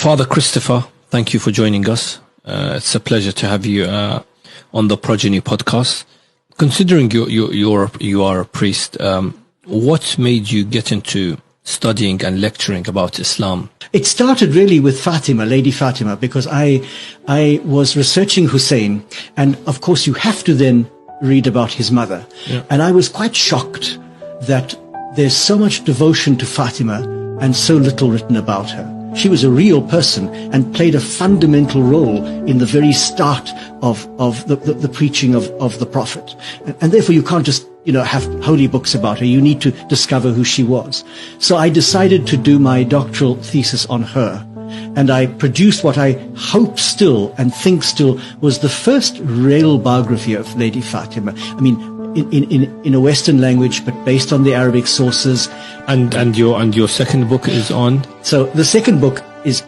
Father Christopher, thank you for joining us. It's a pleasure to have you on the Progeny podcast. Considering you are a priest, what made you get into studying and lecturing about Islam? It started really with Fatima, Lady Fatima, because I was researching Hussein, and of course you have to then read about his mother. Yeah. And I was quite shocked that there's so much devotion to Fatima and so little written about her. She was a real person and played a fundamental role in the very start of the preaching of the Prophet. And therefore you can't just have holy books about her. You need to discover who she was. So I decided to do my doctoral thesis on her. And I produced what I hope still and think still was the first real biography of Lady Fatima. I mean, in a Western language, but based on the Arabic sources. And your second book is on? So the second book is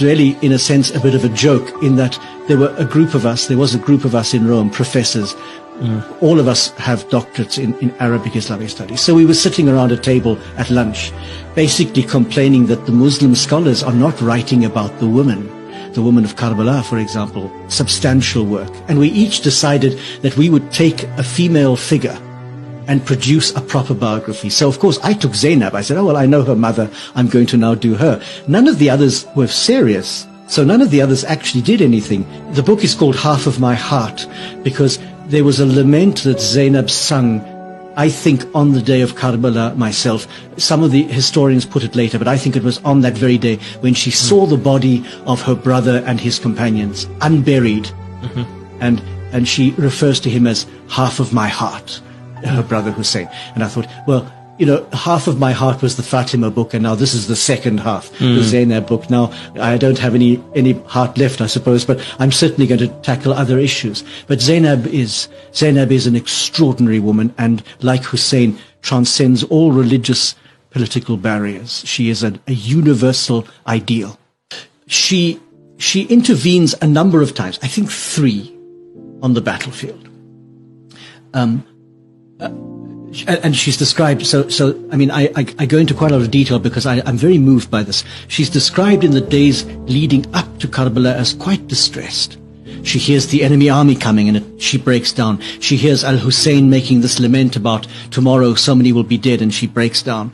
really, in a sense, a bit of a joke, in that there was a group of us in Rome, professors. All of us have doctorates in Arabic Islamic studies. So we were sitting around a table at lunch, basically complaining that the Muslim scholars are not writing about the woman of Karbala, for example, substantial work. And we each decided that we would take a female figure and produce a proper biography. So, of course, I took Zeynep. I said, oh, well, I know her mother. I'm going to now do her. None of the others were serious. So none of the others actually did anything. The book is called Half of My Heart because there was a lament that Zeynep sung, I think, on the day of Karbala myself. Some of the historians put it later, but I think it was on that very day when she saw the body of her brother and his companions unburied. And she refers to him as half of my heart, her brother Hussein. And I thought, well, half of my heart was the Fatima book, and now this is the second half, the Zeynep book. Now, I don't have any heart left, I suppose, but I'm certainly going to tackle other issues. But Zeynep is an extraordinary woman, and like Hussein, transcends all religious, political barriers. She is a universal ideal. She intervenes a number of times, I think 3, on the battlefield. And she's described, so I mean, I go into quite a lot of detail because I'm very moved by this. She's described in the days leading up to Karbala as quite distressed. She hears the enemy army coming and she breaks down. She hears Al-Hussein making this lament about tomorrow so many will be dead, and she breaks down,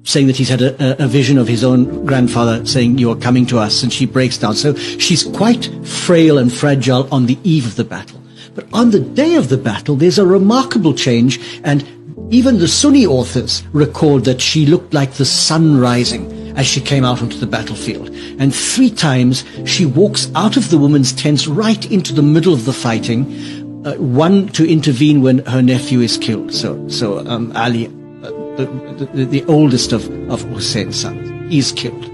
saying that he's had a vision of his own grandfather saying, you are coming to us, and she breaks down. So she's quite frail and fragile on the eve of the battle. But on the day of the battle, there's a remarkable change, and even the Sunni authors record that she looked like the sun rising as she came out onto the battlefield. And 3 times she walks out of the women's tents right into the middle of the fighting, one to intervene when her nephew is killed. So Ali, the oldest of Hussein's sons, is killed.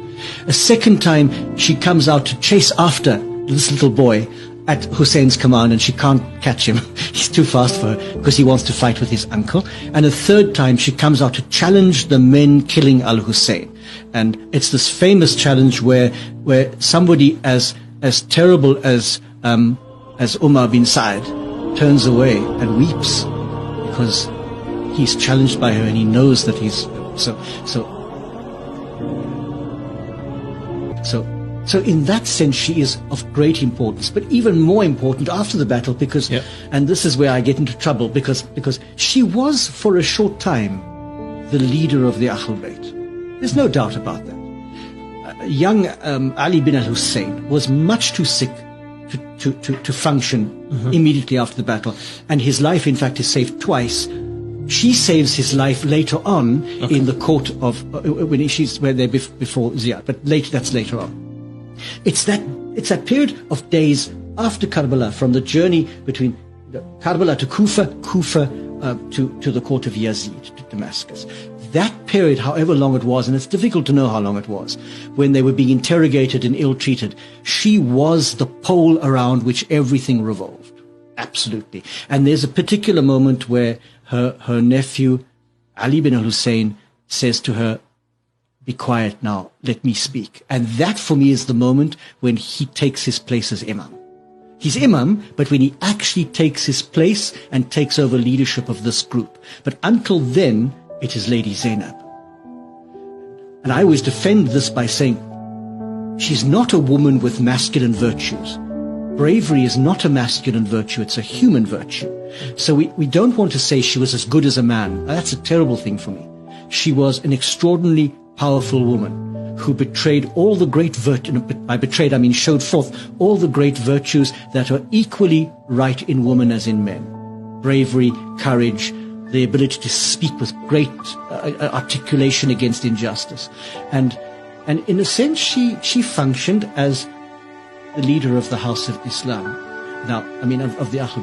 A second time she comes out to chase after this little boy at Hussein's command, and she can't catch him. He's too fast for her because he wants to fight with his uncle. And a third time she comes out to challenge the men killing Al-Hussein. And it's this famous challenge where somebody as terrible as Umar bin Sa'd turns away and weeps because he's challenged by her and he knows that he's So in that sense, she is of great importance, but even more important after the battle because, and this is where I get into trouble, because she was for a short time the leader of the Bayt. There's no doubt about that. Young Ali bin al-Hussein was much too sick to function immediatally after the battle, and his life, in fact, is saved twice. She saves his life later on in the court of where they're before Ziyad, but that's later on. It's that period of days after Karbala, from the journey between Karbala to Kufa to the court of Yazid, to Damascus. That period, however long it was, and it's difficult to know how long it was, when they were being interrogated and ill-treated, she was the pole around which everything revolved. Absolutely. And there's a particular moment where her nephew, Ali bin al-Hussein, says to her, be quiet now, let me speak. And that for me is the moment when he takes his place as Imam. He's Imam, but when he actually takes his place and takes over leadership of this group. But until then, it is Lady Zeynep. And I always defend this by saying, she's not a woman with masculine virtues. Bravery is not a masculine virtue, it's a human virtue. So we don't want to say she was as good as a man. That's a terrible thing for me. She was an extraordinarily powerful woman who betrayed all the great virtues, by betrayed I mean showed forth all the great virtues that are equally right in women as in men. Bravery, courage, the ability to speak with great articulation against injustice. And in a sense, she functioned as the leader of the House of Islam. Now, I mean, of the Ahl